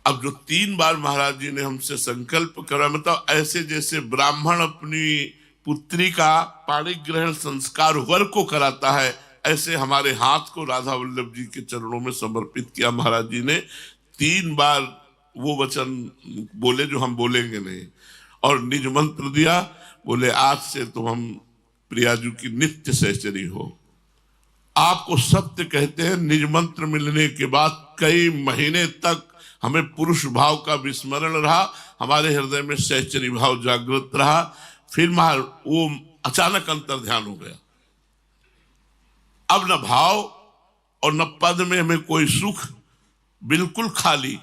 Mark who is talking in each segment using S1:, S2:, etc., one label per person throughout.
S1: अब जो 3 बार महाराज जी ने हमसे संकल्प करा, मतलब ऐसे जैसे ब्राह्मण अपनी पुत्री का पाणी ग्रहण संस्कार वर को कराता है, ऐसे हमारे हाथ को राधा वल्लभ जी के चरणों में समर्पित किया महाराज जी ने। 3 बार वो वचन बोले जो हम बोलेंगे नहीं, और निज मंत्र दिया, बोले आज से तो हम प्रियाजू की नित्य सहचरी हो। आपको सत्य कहते हैं, निज मंत्र मिलने के बाद कई महीने तक हमें पुरुष भाव का विस्मरण रहा, हमारे हृदय में सहचरी भाव जागृत रहा। फिर वो अचानक अंतर ध्यान हो गया। अब न भाव और न पद में हमें कोई सुख, बिल्कुल खाली।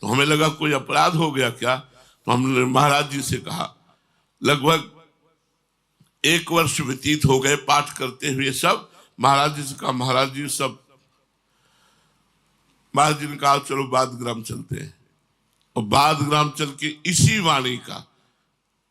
S1: तो हमें लगा कोई अपराध हो गया क्या। तो हमने महाराज जी से कहा, लगभग 1 वर्ष व्यतीत हो गए पाठ करते हुए सब। महाराज जी से कहा, महाराज जी सब, महाराज जी ने कहा चलो बादग्राम चलते हैं। और बादग्राम चल के इसी वाणी का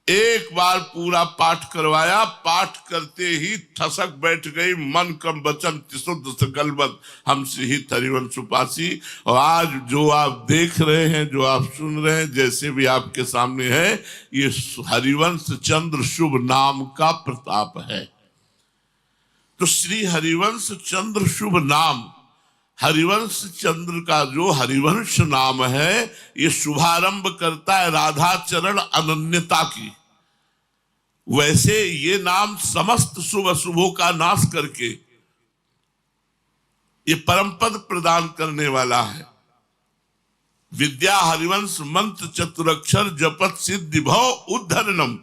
S1: एक बार पूरा पाठ करवाया। पाठ करते ही ठसक बैठ गई, मन कम वचन त्रिशुद्ध सकलवत हमसे ही हरिवंश उपासी। और आज जो आप देख रहे हैं, जो आप सुन रहे हैं, जैसे भी आपके सामने है, ये हरिवंश चंद्र शुभ नाम का प्रताप है। तो श्री हरिवंश चंद्र शुभ नाम, हरिवंश चंद्र का जो हरिवंश नाम है, ये शुभारंभ करता है राधा चरण अनन्यता की। वैसे ये नाम समस्त शुभ अशुभों का नाश करके ये परम पद प्रदान करने वाला है। विद्या हरिवंश मंत्र चतुरक्षर जपत सिद्धि भव उद्धरणम।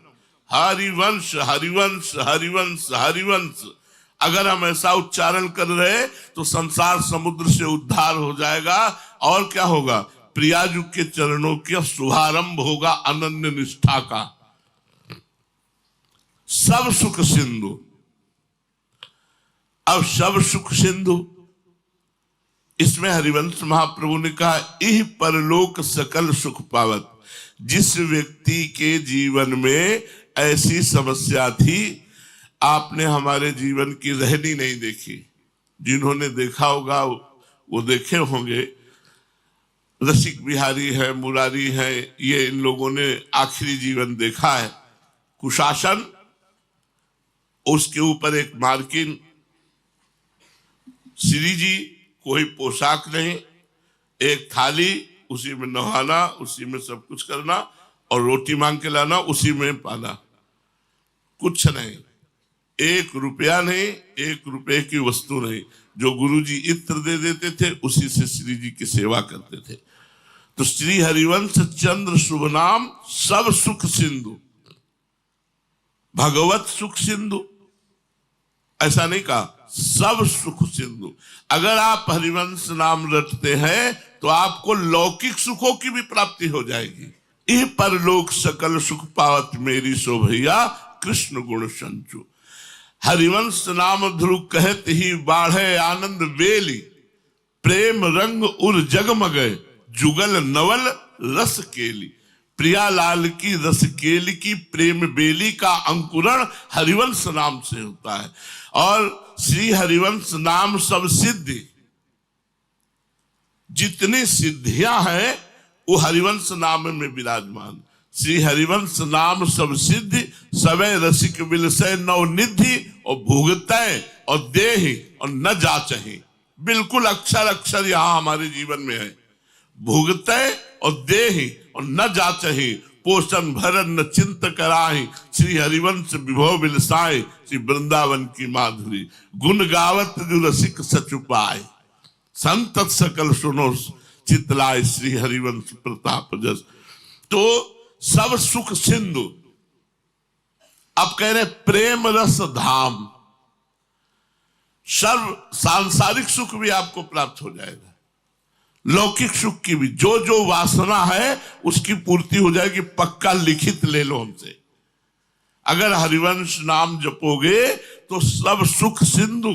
S1: हरिवंश हरिवंश हरिवंश हरिवंश, अगर हम ऐसा उच्चारण कर रहे तो संसार समुद्र से उद्धार हो जाएगा। और क्या होगा, प्रियाजू के चरणों के शुभारंभ होगा अनन्य निष्ठा का। सब सुख सिंधु, अब सब सुख सिंधु, इसमें हरिवंश महाप्रभु ने कहा, इह परलोक सकल सुख पावत। जिस व्यक्ति के जीवन में ऐसी समस्या थी, आपने हमारे जीवन की रहनी नहीं देखी। जिन्होंने देखा होगा वो देखे होंगे, रसिक बिहारी है, मुरारी है, ये इन लोगों ने आखिरी जीवन देखा है। कुशासन, उसके ऊपर एक मार्किन, श्री जी कोई पोशाक नहीं, एक थाली, उसी में नहाना, उसी में सब कुछ करना, और रोटी मांग के लाना, उसी में पाना, कुछ नहीं। 1 रुपया नहीं, 1 रुपए की वस्तु नहीं। जो गुरुजी इत्र दे देते थे, उसी से श्री जी की सेवा करते थे। तो श्री हरिवंश चंद्र शुभ नाम सब सुख सिंधु, भगवत सुख सिंधु, ऐसा नहीं कहा, सब सुख सिंधु। अगर आप हरिवंश नाम रटते हैं तो आपको लौकिक सुखों की भी प्राप्ति हो जाएगी। इह परलोक सकल सुख पावत मेरी शोभैया, कृष्ण गुण संचु। हरिवंश नाम ध्रुव कहत ही बाढ़े आनंद बेली। प्रेम रंग उर जगमगे जुगल नवल रस केली। प्रियालाल की रस केली की प्रेम बेली का अंकुरण हरिवंश नाम से होता है। और श्री हरिवंश नाम सब सिद्धि, जितनी सिद्धियां हैं वो हरिवंश नाम में विराजमान। श्री हरिवंश नाम सब सिद्धि, सवै रसिक विलसय नव निधि। और भुगतय और देहि और न जाचहि, बिल्कुल अक्षर अक्षर यहां हमारे जीवन में है। भुगतय और देहि और न जाचहि, पोषण भरन न चिंत कराहि। श्री हरिवंश विभव बिलसाय, श्री वृंदावन की माधुरी। गुण गावत जो रसिक सच उपाय, संतत सकल सुनो चितलाय। श्री हरिवंश प्रताप जस। तो सब सुख सिंधु। अब कह रहे प्रेम रस धाम, सर्व सांसारिक सुख भी आपको प्राप्त हो जाएगा, लौकिक सुख की भी। जो जो वासना है उसकी पूर्ति हो जाएगी, पक्का लिखित ले लो हमसे। अगर हरिवंश नाम जपोगे तो सब सुख सिंधु,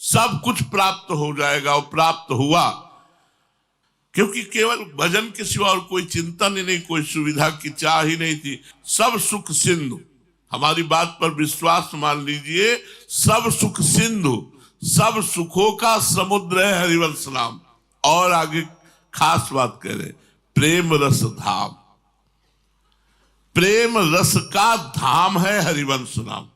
S1: सब कुछ प्राप्त हो जाएगा। और प्राप्त हुआ, क्योंकि केवल भजन के सिवा और कोई चिंतन ही नहीं, कोई सुविधा की चाह ही नहीं थी। सब सुख सिंधु, हमारी बात पर विश्वास मान लीजिए। सब सुख सिंधु, सब सुखों का समुद्र है हरिवंश नाम। और आगे खास बात कह रहे, प्रेम रस धाम, प्रेम रस का धाम है हरिवंश नाम।